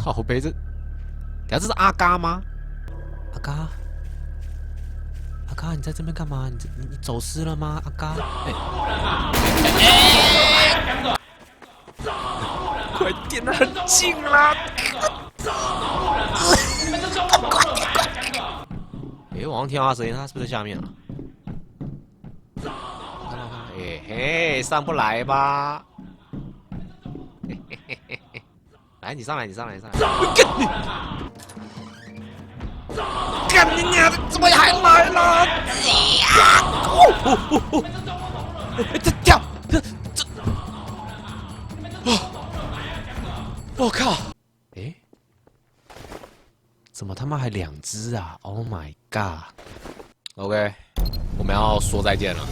靠背这，等下这是阿嘎吗？阿嘎，阿嘎，你在这边干嘛？你走失了吗？阿嘎，快点啊，很近啦！我好像听到他声音，他是不是在下面啊？嘿，上不来吧？来，你上来，你上来，你上来！干你娘的，怎么还来了？这跳，我靠！怎么他妈还2只啊 ？Oh my god！OK，我们要说再见了。